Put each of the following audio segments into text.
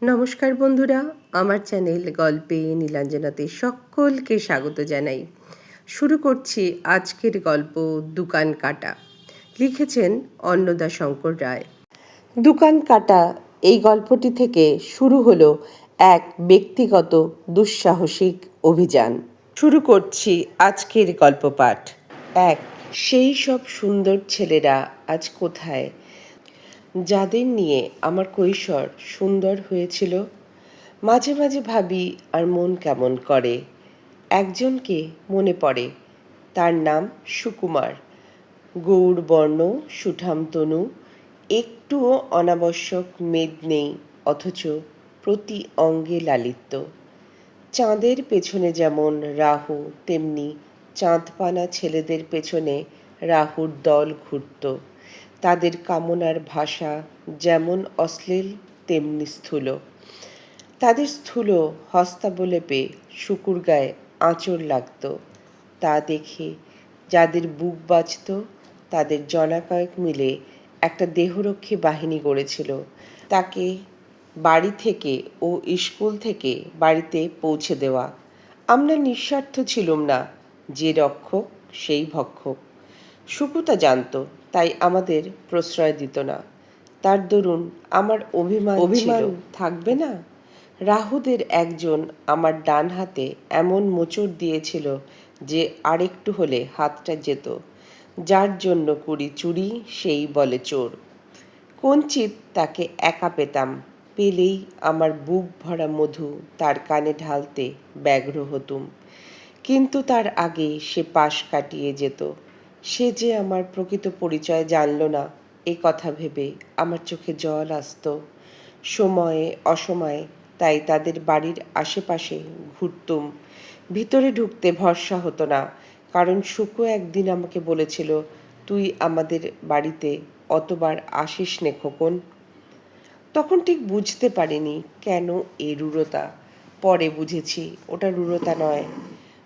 নমস্কার বন্ধুরা, আমার চ্যানেল গল্পে নীলাঞ্জনাতে সকলকে স্বাগত জানাই। শুরু করছি আজকের গল্প দোকান কাটা। লিখেছেন অন্নদা শঙ্কর রায়। দোকান কাটা এই গল্পটি থেকে শুরু হলো এক ব্যক্তিগত দুঃসাহসিক অভিযান। শুরু করছি আজকের গল্প পাঠ। এক, সেই সব সুন্দর ছেলেরা আজ কোথায়, যাদের নিয়ে আমার কৈশোর সুন্দর হয়েছিল? মাঝে মাঝে ভাবি আর মন কেমন করে। একজনকে মনে পড়ে, তার নাম সুকুমার। গৌরবর্ণ, সুঠাম তনু, একটুও অনাবশ্যক মেদ নেই, অথচ প্রতি অঙ্গে লালিত্য। চাঁদের পেছনে যেমন রাহু, তেমনি চাঁদপানা ছেলেদের পেছনে রাহুর দল ঘুরত। তাদের কামনার ভাষা যেমন অশ্লীল তেমনি স্থূল। তাদের স্থূল হস্তাবলেপে শুকুর গায়ে আঁচড় লাগত। তা দেখে যাদের বুক বাজত, তাদের জনাকয়েক মিলে একটা দেহরক্ষী বাহিনী গড়েছিল তাকে বাড়ি থেকে ও স্কুল থেকে বাড়িতে পৌঁছে দেওয়া। আমরা নিঃস্বার্থ ছিলুম না, যে রক্ষক সেই ভক্ষক। শুকু তা জানত, তাই আমাদের প্রশ্রয় দিত না। তার দরুন আমার অভিমান থাকবে না? রাহুদের একজন আমার ডান হাতে এমন মোচড় দিয়েছিল যে আরেকটু হলে হাতটা যেত। যার জন্য করি চুরি সেই বলে চোর। কঞ্চিত তাকে একা পেতাম, পেলেই আমার বুক ভরা মধু তার কানে ঢালতে ব্যগ্র হতুম। কিন্তু তার আগে সে পাশ কাটিয়ে যেত। সে যে আমার প্রকৃত পরিচয় জানল না, এ কথা ভেবে আমার চোখে জল আসত। সময়ে অসময়ে তাই তাদের বাড়ির আশেপাশে ঘুরতুম। ভিতরে ঢুকতে ভরসা হতো না, কারণ শুকু একদিন আমাকে বলেছিল, তুই আমাদের বাড়িতে অতবার আসিস নে খোকন। তখন ঠিক বুঝতে পারিনি কেন এ রূঢ়তা। পরে বুঝেছি ওটা রূঢ়তা নয়।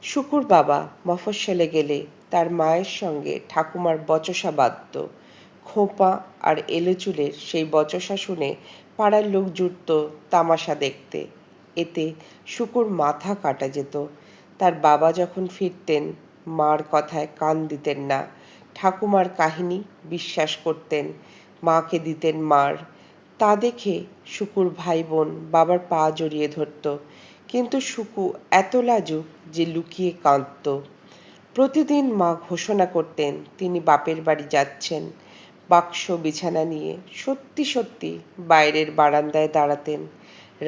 শুকুর বাবা মফস্বলে গেলে তার মায়ের সঙ্গে ঠাকুমার বচসা বাঁধত। খোঁপা আর এলো চুলের সেই বচসা শুনে পাড়ার লোক জুটত তামাশা দেখতে। এতে শুকুর মাথা কাটা যেত। তার বাবা যখন ফিরতেন, মার কথায় কান দিতেন না। ঠাকুমার কাহিনী বিশ্বাস করতেন, মাকে দিতেন মার। তা দেখে শুকুর ভাই বোন বাবার পা জড়িয়ে ধরত, কিন্তু শুকু এত লাজুক যে লুকিয়ে কাঁদত। প্রতিদিন মা ঘোষণা করতেন তিনি বাপের বাড়ি যাচ্ছেন। বাক্স বিছানা নিয়ে সত্যি সত্যি বাইরের বারান্দায় দাঁড়াতেন।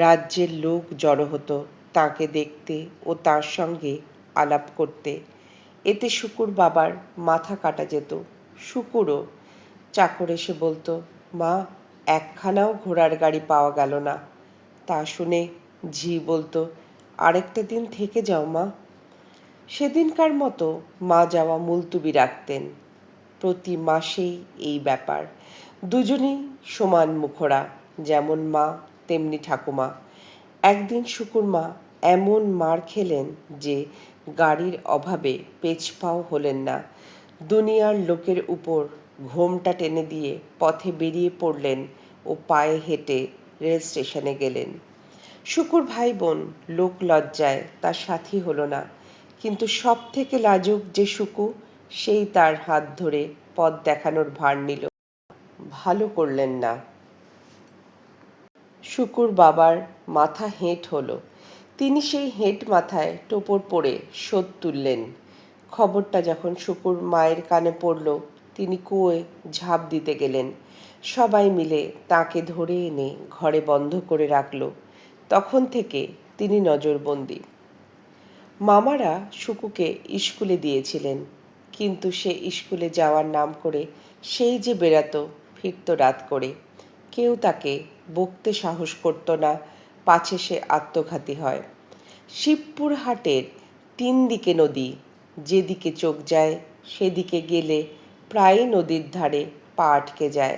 রাজ্যের লোক জড়ো হতো তাকে দেখতে ও তার সঙ্গে আলাপ করতে। এতে শুকুর বাবার মাথা কাটা যেত। শুকুরও চাকর এসে বলতো, মা, একখানাও ঘোড়ার গাড়ি পাওয়া গেল না। তা শুনে ঝি বলতো, আরেকটা দিন থেকে যাও মা। সেদিনকার মতো মা যাওয়া মুলতুবি রাখতেন। প্রতি মাসেই এই ব্যাপার। দুজনেই সমান মুখরা, যেমন মা তেমনি ঠাকুমা। একদিন শুকুর মা এমন মার খেলেন যে গাড়ির অভাবে পেছপাও হলেন না। দুনিয়ার লোকের উপর ঘোমটা টেনে দিয়ে পথে বেরিয়ে পড়লেন ও পায়ে হেঁটে রেল স্টেশনে গেলেন। শুকুর ভাই বোন লোক লজ্জায় তার সাথী হলো না, কিন্তু সব থেকে লাজুক যে শুকু, সেই তার হাত ধরে পথ দেখানোর ভার নিল। ভালো করলেন না। শুকুর বাবার মাথা হেঁট হলো। তিনি সেই হেঁট মাথায় টোপর পরে শোধ তুললেন। খবরটা যখন শুকুর মায়ের কানে পড়ল, তিনি কুয়োয় ঝাঁপ দিতে গেলেন। সবাই মিলে তাকে ধরে এনে ঘরে বন্ধ করে রাখল। তখন থেকে তিনি নজরবন্দি। মামারা শুকুকে স্কুলে দিয়েছিলেন, কিন্তু সে স্কুলে যাওয়ার নাম করে সেই যে বেড়াতো, ফিরত রাত করে। কেউ তাকে বকতে সাহস করত না, পাছে সে আত্মঘাতী হয়। শিবপুর হাটের 3 দিকে নদী, যেদিকে চোখ যায় সেদিকে গেলে প্রায়ই নদীর ধারে পা আটকে যায়।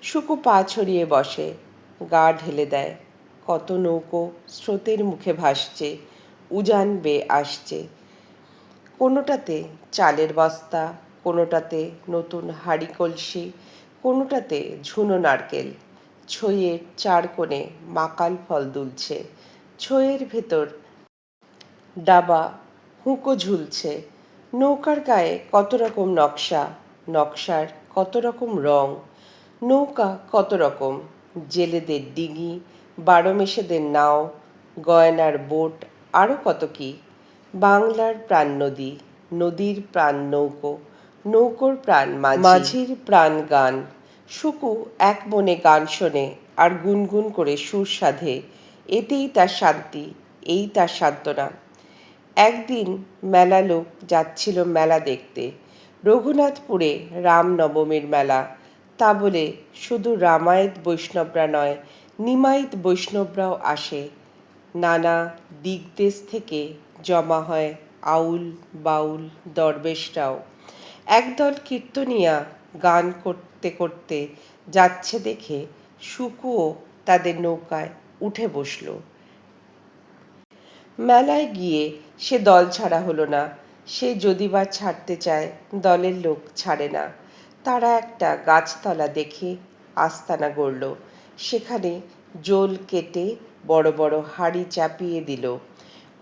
শুকু পা ছড়িয়ে বসে, গা ঢেলে দেয়। কত নৌকো স্রোতের মুখে ভাসছে, উজান বেয়ে আসছে। কোনোটাতে চালের বস্তা, কোনোটাতে নতুন হাঁড়ি কলসি, কোনোটাতে ঝুনো নারকেল। ছইয়ের চার কোণে মাকাল ফল দুলছে, ছইয়ের ভেতর ডাবা হুঁকো ঝুলছে। নৌকার গায়ে কত রকম নকশা, নকশার কত রকম রং। নৌকা কত রকম, জেলেদের ডিঙি, বারোমেশেদের নাও, গয়নার বোট, আরও কত কি। বাংলার প্রাণ নদী, নদীর প্রাণ নৌকো, নৌকোর প্রাণ মাঝির প্রাণ গান। শুকু এক মনে গান শোনে আর গুনগুন করে সুর সাধে। এতেই তার শান্তি, এই তার সান্ত্বনা। একদিন মেলা লোক যাচ্ছিল মেলা দেখতে, রঘুনাথপুরে রামনবমীর মেলা। তা বলে শুধু রামায়িত বৈষ্ণবরা নয়, নিমায়িত বৈষ্ণবরাও আসে। নানা দিকদেশ থেকে জমা হয় আউল বাউল দরবেশরাও। একদল কীর্তনিয়া গান করতে করতে যাচ্ছে দেখে শুকুও তাদের নৌকায় উঠে বসল। মেলায় গিয়ে সে দল ছাড়া হলো না। সে যদি বা ছাড়তে চায়, দলের লোক ছাড়ে না। তারা একটা গাছতলা দেখে আস্তানা গড়ল। সেখানে জোল কেটে বড় বড় হাঁড়ি চাপিয়ে দিল।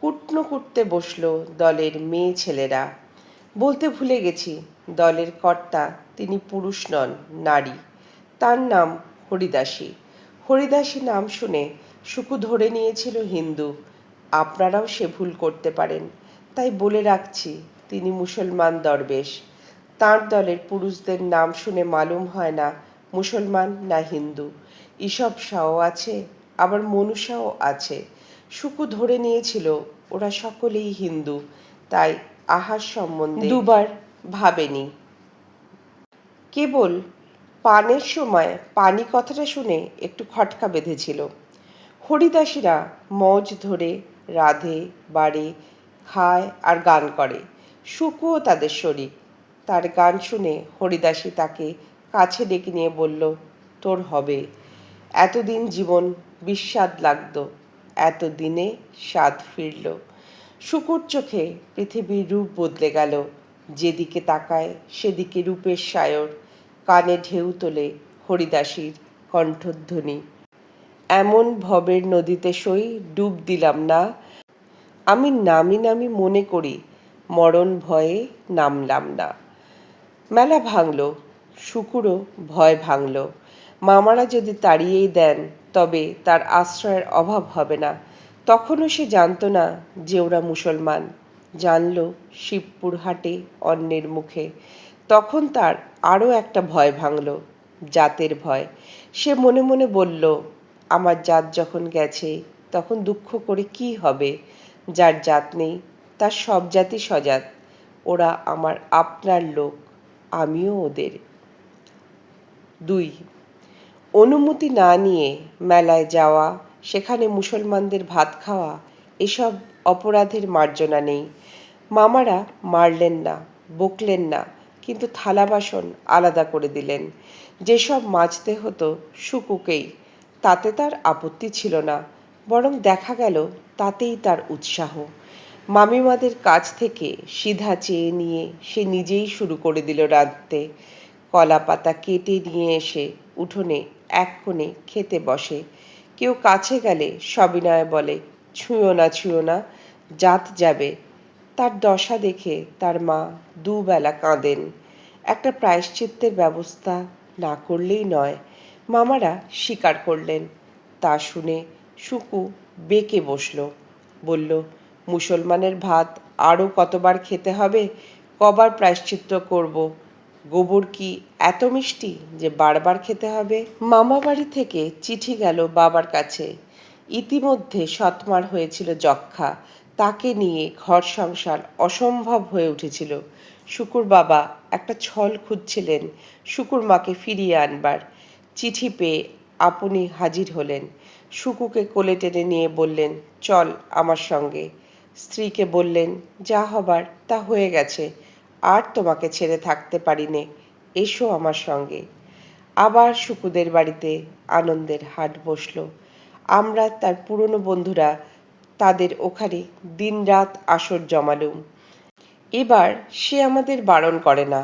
কুটনো কুটতে বসল দলের মেয়ে ছেলেরা। বলতে ভুলে গেছি, দলের কর্তা তিনি পুরুষ নন, নারী। তার নাম হরিদাসী। হরিদাসী নাম শুনে শুকু ধরে নিয়েছিল হিন্দু। আপনারাও সে ভুল করতে পারেন, তাই বলে রাখছি তিনি মুসলমান দরবেশ। তাঁর দলের পুরুষদের নাম শুনে মালুম হয় না মুসলমান না হিন্দু। ঈশব শাহও আছে, আবার মনুষাও আছে। শুকু ধরে নিয়েছিল ওরা সকলেই হিন্দু, তাই আহার সম্বন্ধে দুবার ভাবেনি। কেবল পানের সময় পানি কথাটা শুনে একটু খটকা বেঁধেছিল। হরিদাসীরা মজ ধরে রাধে বাড়ে, খায় আর গান করে। শুকুও তাদের শরীর। তার গান শুনে হরিদাসী তাকে কাছে ডেকে নিয়ে বলল, তোর হবে। এতদিন জীবন বিস্বাদ লাগত, এতদিনে স্বাদ ফিরল। শুকুর চোখে পৃথিবীর রূপ বদলে গেল। যেদিকে তাকায় সেদিকে রূপের সায়র। কানে ঢেউ তোলে হরিদাসীর কণ্ঠধ্বনি, এমন ভবের নদীতে সই ডুব দিলাম না, আমি নামি নামি মনে করি, মরণ ভয়ে নামলাম না। মেলা ভাঙল, শুকুরও ভয় ভাঙল। মামারা যদি তাড়িয়েই দেন, তবে তার আশ্রয়ের অভাব হবে না। তখনও সে জানত না যে ওরা মুসলমান। জানল শিবপুর হাটে অন্যের মুখে। তখন তার আরও একটা ভয় ভাঙল, জাতের ভয়। সে মনে মনে বলল, আমার জাত যখন গেছে, তখন দুঃখ করে কি হবে। যার জাত নেই তার সব জাতি সজাত। ওরা আমার আপনার লোক, আমিও ওদের। 2. অনুমতি না নিয়ে মেলায় যাওয়া, সেখানে মুসলমানদের ভাত খাওয়া, এসব অপরাধের মার্জনা নেই। মামারা মারলেন না, বকলেন না, কিন্তু থালা বাসন আলাদা করে দিলেন। যেসব মাজতে হতো শুকুকেই, তাতে তার আপত্তি ছিল না, বরং দেখা গেল তাতেই তার উৎসাহ। মামিমাদের কাছ থেকে সিধা চেয়ে নিয়ে সে নিজেই শুরু করে দিল রাঁধতে। কলা পাতা কেটে নিয়ে এসে উঠোনে এক কোণে খেতে বসে। কেউ কাছে গেলে সবিনয়ে বলে, ছুঁয়ো না ছুঁয়ো না, জাত যাবে। তার দশা দেখে তার মা দুবেলা কাঁদেন। একটা প্রায়শ্চিত্তের ব্যবস্থা না করলেই নয়। মামারা স্বীকার করলেন। তা শুনে শুকু বেঁকে বসল। বলল, মুসলমানের ভাত আরও কতবার খেতে হবে, কবার প্রায়শ্চিত্ত করব। গোবর কি এত মিষ্টি যে বারবার খেতে হবে? মামা বাড়ি থেকে চিঠি গেল বাবার কাছে। ইতিমধ্যে সৎমার হয়েছিল যক্ষা। তাকে নিয়ে ঘর সংসার অসম্ভব হয়ে উঠেছিল। শুকুর বাবা একটা ছল খুঁজছিলেন শুকুর মাকে ফিরিয়ে আনবার। চিঠি পেয়ে আপনি হাজির হলেন। শুকুকে কোলে টেনে নিয়ে বললেন, চল আমার সঙ্গে। স্ত্রীকে বললেন, যা হবার তা হয়ে গেছে, আর তোমাকে ছেড়ে থাকতে পারি নে, এসো আমার সঙ্গে। আবার শুকুদের বাড়িতে আনন্দের হাট বসল। আমরা তার পুরনো বন্ধুরা তাদের ওখানে দিনরাত আসর জমালুম। এবার সে আমাদের বারণ করে না,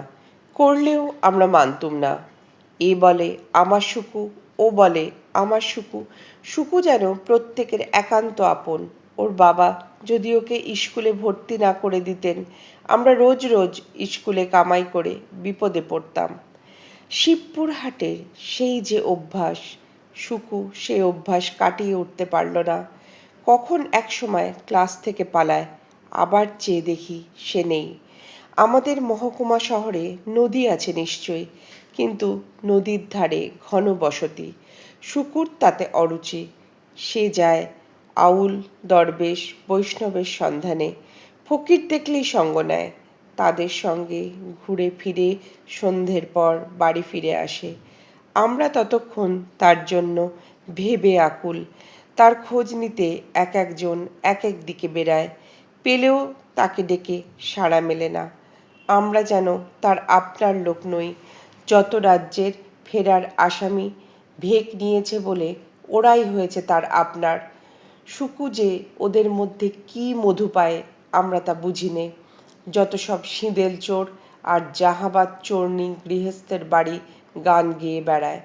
করলেও আমরা মানতুম না। এ বলে আমার শুকু ও বলে, আমার সুকু। সুকু যেন প্রত্যেকের একান্ত আপন। ওর বাবা যদি ওকে স্কুলে ভর্তি না করে দিতেন, আমরা রোজ রোজ স্কুলে কামাই করে বিপদে পড়তাম। শিবপুর হাটের সেই যে অভ্যাস, সুকু সেই অভ্যাস কাটিয়ে উঠতে পারল না। কখন এক সময় ক্লাস থেকে পালায়, আবার চেয়ে দেখি সে নেই। আমাদের মহকুমা শহরে নদী আছে নিশ্চয়ই, কিন্তু নদীর ধারে ঘন বসতি। শুকুর তাতে অরুচি। সে যায় আউল, দরবেশ, বৈষ্ণবের সন্ধানে। ফকির দেখলেই সঙ্গ নেয়। তাদের সঙ্গে ঘুরে ফিরে সন্ধ্যের পর বাড়ি ফিরে আসে। আমরা ততক্ষণ তার জন্য ভেবে আকুল। তার খোঁজ নিতে এক একজন এক এক দিকে বেড়ায়। পেলেও তাকে ডেকে সাড়া মেলে না। আমরা যেন তার আপনার লোক নই। যত রাজ্যের ফেরার আসামি ভেক নিয়েছে বলে ওরাই হয়েছে তার আপনার। সুকু যে ওদের মধ্যে কি মধু পায় আমরা তা বুঝি নে। যত সব সিঁদেল চোর আর জাহাবাদ চোরনি গৃহস্থের বাড়ি গান গেয়ে বেড়ায়।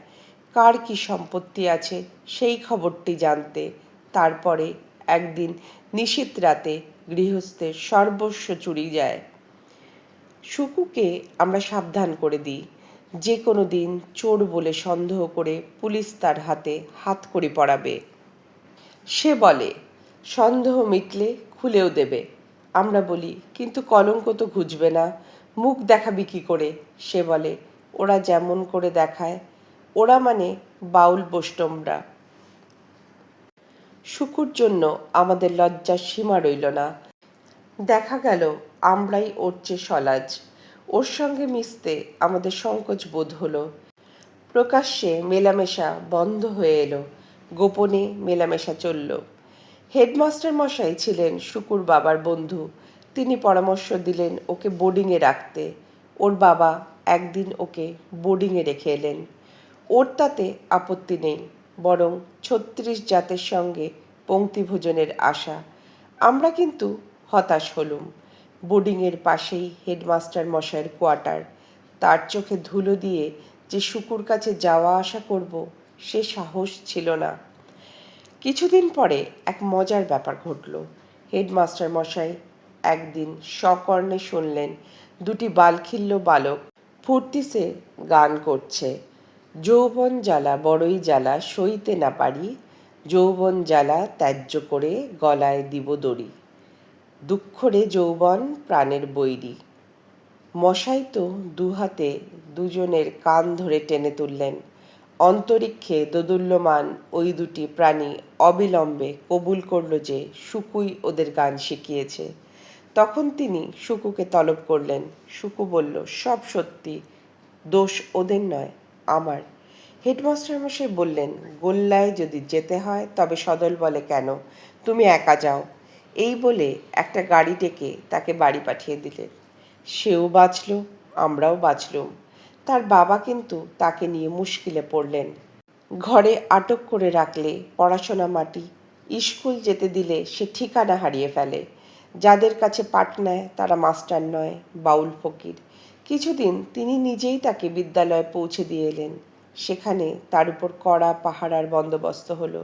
কার কি সম্পত্তি আছে সেই খবরটি জানতে তারপরে একদিন নিশীথ রাতে গৃহস্থের সর্বস্ব চুরি যায়। সুকুকে আমরা সাবধান করে দিই, যে কোনো দিন চোর বলে সন্দেহ করে পুলিশ তার হাতে হাতকড়ি পরাবে। সে বলে সন্দেহ মিটলে খুলেও দেবে। আমরা বলি, কিন্তু কলঙ্ক তো ঘুচবে না, মুখ দেখাবি কি করে? সে বলে, ওরা যেমন করে দেখায়। ওরা মানে বাউল বৈষ্ণবরা। শুকুর জন্য আমাদের লজ্জার সীমা রইল না। দেখা গেল আমরাই ওর চেয়ে সলাজ। ওর সঙ্গে মিশতে আমাদের সংকোচ বোধ হলো। প্রকাশ্যে মেলামেশা বন্ধ হয়ে এলো, গোপনে মেলামেশা চলল। হেডমাস্টার মশাই ছিলেন শুকুর বাবার বন্ধু। তিনি পরামর্শ দিলেন ওকে বোর্ডিংয়ে রাখতে। ওর বাবা একদিন ওকে বোর্ডিংয়ে রেখে এলেন। ওর তাতে আপত্তি নেই, বরং ৩৬ জাতের সঙ্গে পংক্তিভোজনের আশা। আমরা কিন্তু হতাশ হলুম। বোর্ডিংয়ের পাশেই হেডমাস্টার মশাইয়ের কোয়ার্টার। তার চোখে ধুলো দিয়ে যে শুকুর কাছে যাওয়া আসা করব সে সাহস ছিল না। কিছুদিন পরে এক মজার ব্যাপার ঘটল। হেডমাস্টার মশাই একদিন সকর্ণে শুনলেন দুটি বালখিল্য বালক ফুর্তিসে গান করছে। যৌবন জ্বালা বড়ই জ্বালা সইতে না পারি, যৌবন জ্বালা ত্যায্য করে গলায় দিব দড়ি, দুঃখরে যৌবন প্রাণের বৈরী। মশাই তো দুহাতে দুজনের কান ধরে টেনে তুললেন। অন্তরিক্ষে দোদুল্যমান ওই দুটি প্রাণী অবিলম্বে কবুল করল যে শুকুই ওদের গান শিখিয়েছে। তখন তিনি শুকুকে তলব করলেন। শুকু বলল, সব সত্যি, দোষ ওদের নয়, আমার। হেডমাস্টার মশাই বললেন, গোল্লায় যদি যেতে হয় তবে সদল বলে কেন, তুমি একা যাও। এই বলে একটা গাড়ি ডেকে তাকে বাড়ি পাঠিয়ে দিলেন। সেও বাঁচল, আমরাও বাঁচলুম। তার বাবা কিন্তু তাকে নিয়ে মুশকিলে পড়লেন। ঘরে আটক করে রাখলে পড়াশোনা মাটি, স্কুল যেতে দিলে সে ঠিকানা হারিয়ে ফেলে। যাদের কাছে পাঠ নেয় তারা মাস্টার নয়, বাউল ফকির। কিছুদিন তিনি নিজেই তাকে বিদ্যালয়ে পৌঁছে দিয়ে এলেন। সেখানে তার উপর কড়া পাহারার বন্দোবস্ত হলো।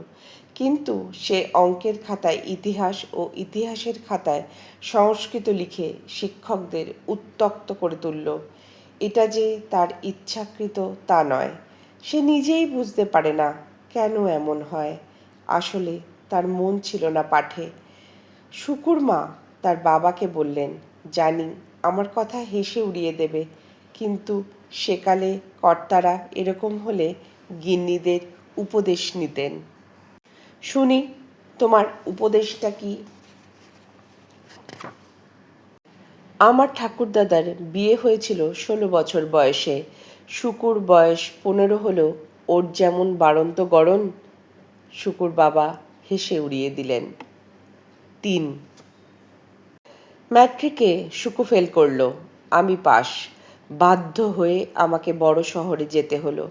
কিন্তু সে অঙ্কের খাতায় ইতিহাস ও ইতিহাসের খাতায় সংস্কৃত লিখে শিক্ষকদের উত্ত্যক্ত করে তুলল। এটা যে তার ইচ্ছাকৃত তা নয়। সে নিজেই বুঝতে পারে না কেন এমন হয়। আসলে তার মন ছিল না পাঠে। শুকুর মা তার বাবাকে বললেন, জানি আমার কথা হেসে উড়িয়ে দেবে, কিন্তু সেকালে কর্তারা এরকম হলে গিন্নিদের উপদেশ নিতেন। শুনি তোমার উপদেশটা কি? আমার ঠাকুরদাদার বিয়ে হয়েছিল ১৬ বছর বয়সে। শুকুর বয়স ১৫ হলেও ওর যেমন বাড়ন্ত গড়ন। শুকুর বাবা হেসে উড়িয়ে দিলেন। ৩ ম্যাট্রিকে শুকু ফেল করল, আমি পাস। বাধ্য হয়ে আমাকে বড় শহরে যেতে হলো।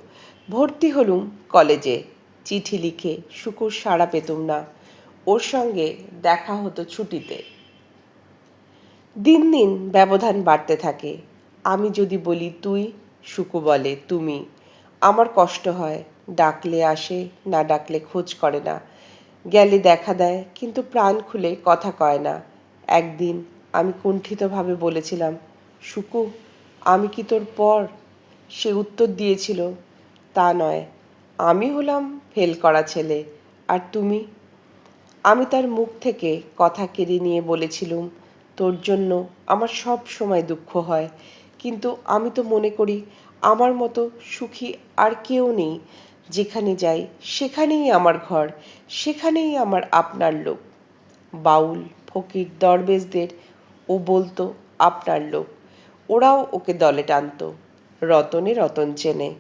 ভর্তি হলুম কলেজে। চিঠি লিখে শুকুর সাড়া পেতুম না। ওর সঙ্গে দেখা হতো ছুটিতে। দিন দিন ব্যবধান বাড়তে থাকে। আমি যদি বলি তুই, শুকু বলে তুমি। আমার কষ্ট হয়। ডাকলে আসে, না ডাকলে খোঁজ করে না, গেলে দেখা দেয় কিন্তু প্রাণ খুলে কথা কয় না। একদিন আমি কুণ্ঠিতভাবে বলেছিলাম, সুকু, আমি কি তোর পর? সে উত্তর দিয়েছিল, তা নয়, আমি হলাম ফেল করা ছেলে, আর তুমি? আমি তার মুখ থেকে কথা কেড়ে নিয়ে বলেছিলুম, তোর জন্য আমার সব সময় দুঃখ হয়, কিন্তু আমি তো মনে করি আমার মতো সুখী আর কেউ নেই। যেখানে যাই সেখানেই আমার ঘর, সেখানেই আমার আপনার লোক। বাউল ফকির দরবেশদের ও বলতো আপনার লোক, ওরাও ওকে দলে টানতো। রতনে রতন চেনে।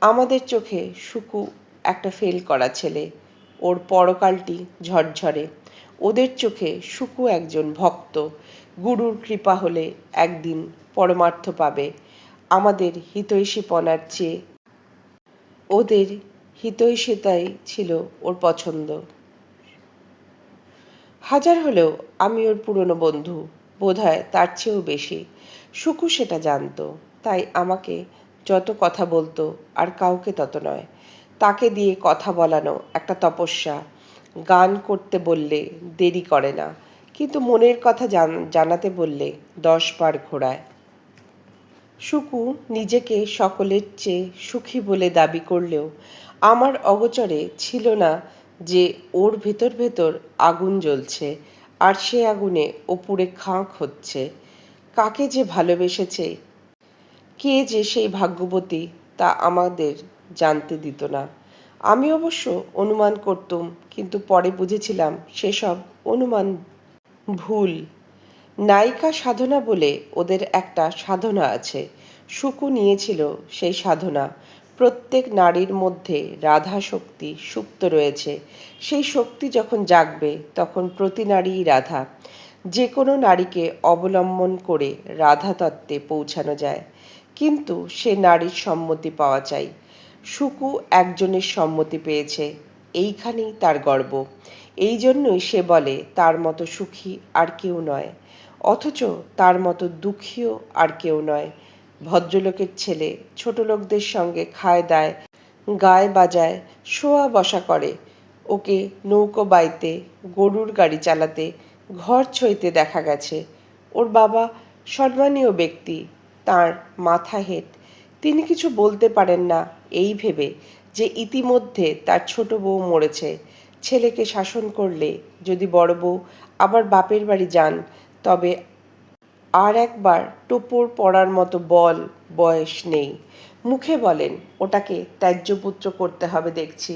আমাদের চোখে সুকু একটা ফেল করা ছেলে, ওর পরকালটি ঝরঝরে। ওদের চোখে সুকু একজন ভক্ত, গুরুর কৃপা হলে একদিন পরমার্থ পাবে। আমাদের হিতৈষীপনার চেয়ে ওদের হিতৈষিতাই ছিল ওর পছন্দ। হাজার হলেও আমি ওর পুরনো বন্ধু, বোধহয় তার চেয়েও বেশি। সুকু সেটা জানতো, তাই আমাকে যত কথা বলতো আর কাউকে তত নয়। তাকে দিয়ে কথা বলানো একটা তপস্যা। গান করতে বললে দেরি করে না, কিন্তু মনের কথা জানাতে বললে 10 বার ঘোরায়। সুকু নিজেকে সকলের চেয়ে সুখী বলে দাবি করলেও আমার অগোচরে ছিল না যে ওর ভেতর ভেতর আগুন জ্বলছে, আর সে আগুনে ও পুড়ে খাঁক হচ্ছে। কাকে যে ভালোবেসেছে, কে যে সেই ভাগ্যবতী, তা আমাদের জানতে দিত না। আমি অবশ্য অনুমান করতুম, কিন্তু পরে বুঝেছিলাম সেসব অনুমান ভুল। নায়িকা সাধনা বলে ওদের একটা সাধনা আছে। সুকু নিয়েছিল সেই সাধনা। প্রত্যেক নারীর মধ্যে রাধা শক্তি সুপ্ত রয়েছে। সেই শক্তি যখন জাগবে তখন প্রতি নারীই রাধা। যে কোনো নারীকে অবলম্বন করে রাধা তত্ত্বে পৌঁছানো যায়, কিন্তু সে নারীর সম্মতি পাওয়া চাই। সুকু একজনের সম্মতি পেয়েছে, এইখানেই তার গর্ব। এই জন্যই সে বলে তার মতো সুখী আর কেউ নয়, অথচ তার মতো দুঃখীও আর কেউ নয়। ভদ্রলোকের ছেলে ছোট লোকদের সঙ্গে খায় দায়, গায়ে বাজায়, শোয়া বসা করে। ওকে নৌকো বাইতে, গরুর গাড়ি চালাতে, ঘর ছইতে দেখা গেছে। ওর বাবা সম্মানীয় ব্যক্তি, তার মাথা হেঁট। তিনি কিছু বলতে পারেন না এই ভেবে যে ইতিমধ্যে তার ছোট বউ মরেছে। ছেলেকে শাসন করলে যদি বড় বউ আবার বাপের বাড়ি যান, তবে আর একবার টোপর পড়ার মতো বয়স নেই। মুখে বলেন ওটাকে ত্যায্যপুত্র করতে হবে দেখছি,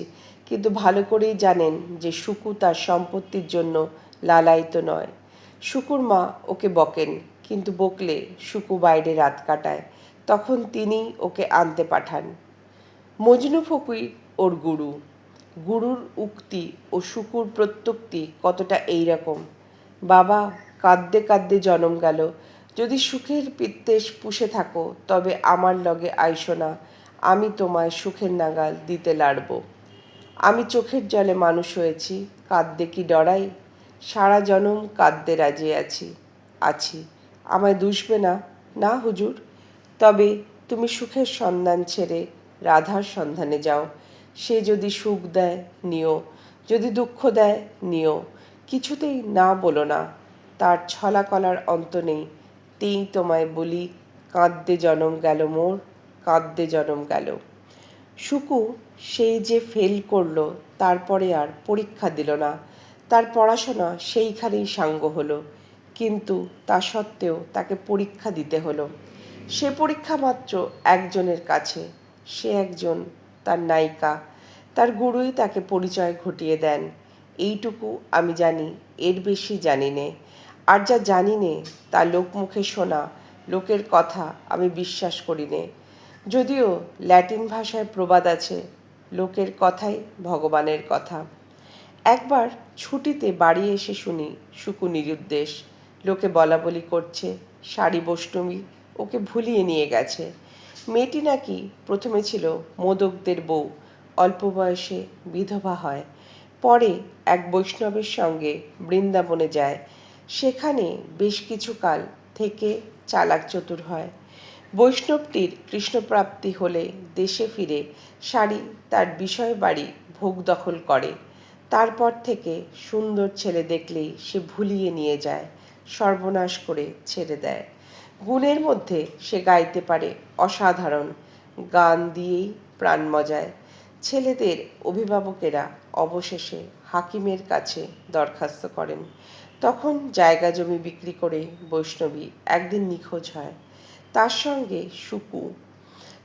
কিন্তু ভালো করেই জানেন যে সুকু তার সম্পত্তির জন্য লালায়িত নয়। সুকুর মা ওকে বকেন, কিন্তু বকলে সুকু বাইরে রাত কাটায়, তখন তিনি ওকে আনতে পাঠান। মজনু ফকির ওর গুরু। গুরুর উক্তি ও সুকুর প্রত্যুক্তি কতটা এইরকম, বাবা, কাঁদতে কাঁদতে জনম গেল, যদি সুখের পিত্তেশ পুষে থাকো তবে আমার লগে আইসো না, আমি তোমায় সুখের নাগাল দিতে লাড়ব। আমি চোখের জলে মানুষ হয়েছি, কাঁদতে কি ডরাই? সারা জনম কাঁদতে রাজি আছি। আমায় দুষবে না? না হুজুর। তবে তুমি সুখের সন্ধান ছেড়ে রাধার সন্ধানে যাও। সে যদি সুখ দেয় নিও, যদি দুঃখ দেয় নিও, কিছুতেই না বলো না। তার ছলা কলার অন্ত নেই। তেই তোমায় বলি, কাঁদতে জনম গেল মোর, কাঁদতে জনম গেল। সুকু সেই যে ফেল করলো, তারপরে আর পরীক্ষা দিল না। তার পড়াশোনা সেইখানেই সাঙ্গ হলো, কিন্তু তা সত্ত্বেও তাকে পরীক্ষা দিতে হলো। সে পরীক্ষা মাত্র একজনের কাছে, সে একজন তার নায়িকা। তার গুরুই তাকে পরিচয় ঘটিয়ে দেন। এইটুকু আমি জানি, এর বেশি জানি নে। আর যা জানি নে তা লোকমুখে শোনা, লোকের কথা আমি বিশ্বাস করি নে। যদিও ল্যাটিন ভাষায় প্রবাদ আছে, লোকের কথাই ভগবানের কথা। একবার ছুটিতে বাড়ি এসে শুনি সুকু নিরুদ্দেশ। লোকে বলাবলি করছে শাড়ি বৈষ্ণবী ওকে ভুলিয়ে নিয়ে গেছে। মেয়েটি নাকি প্রথমে ছিল মোদকদের বউ, অল্প বয়সে বিধবা হয়, পরে এক বৈষ্ণবের সঙ্গে বৃন্দাবনে যায়, সেখানে বেশ কিছুকাল থেকে চালাক চতুর হয়। বৈষ্ণবটির কৃষ্ণপ্রাপ্তি হলে দেশে ফিরে শাড়ি তার বিষয় বাড়ি ভোগ দখল করে। তারপর থেকে সুন্দর ছেলে দেখলেই সে ভুলিয়ে নিয়ে যায়, সর্বনাশ করে ছেড়ে দেয়। গুণের মধ্যে সে গাইতে পারে অসাধারণ, গান দিয়েই প্রাণ মজায়। ছেলেদের অভিভাবকেরা অবশেষে হাকিমের কাছে দরখাস্ত করেন। তখন জায়গা জমি বিক্রি করে বৈষ্ণবী একদিন নিখোঁজ হয়। তার সঙ্গে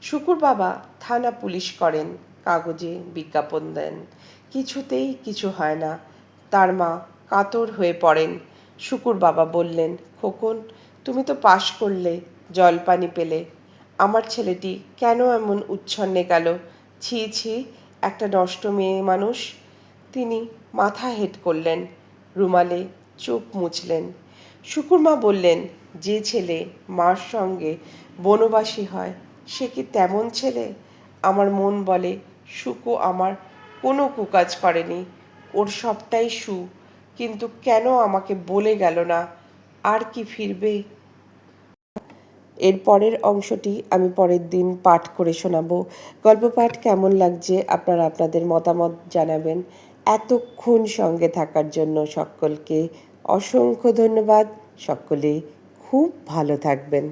শুকুর বাবা থানা পুলিশ করেন, কাগজে বিজ্ঞাপন দেন, কিছুতেই কিছু হয় না। তার মা কাতর হয়ে পড়েন। শুকুর বাবা বললেন, খোকন, তুমি তো পাশ করলে, জলপানি পেলে, আমার ছেলেটি কেন এমন উচ্ছন্নে গেল? ছি ছি, একটা নষ্ট মেয়ে মানুষ। তিনি মাথা হেঁট করলেন, রুমালে চোখ মুছলেন। শুকুর মা বললেন, যে ছেলে মার সঙ্গে বনবাসী হয় সে কি তেমন ছেলে? আমার মন বলে শুকু আমার কোনো কুকাজ করেনি, ওর সবটাই কিন্তু কেন আমাকে বলে গেল না? আর কি ফিরবে? এর পরের অংশটি আমি পরের দিন পাঠ করে শোনাবো। গল্প পাঠ কেমন লাগছে আপনারা আপনাদের মতামত জানাবেন। এতক্ষণ সঙ্গে থাকার জন্য সকলকে অসংখ্য ধন্যবাদ। সকলে খুব ভালো থাকবেন।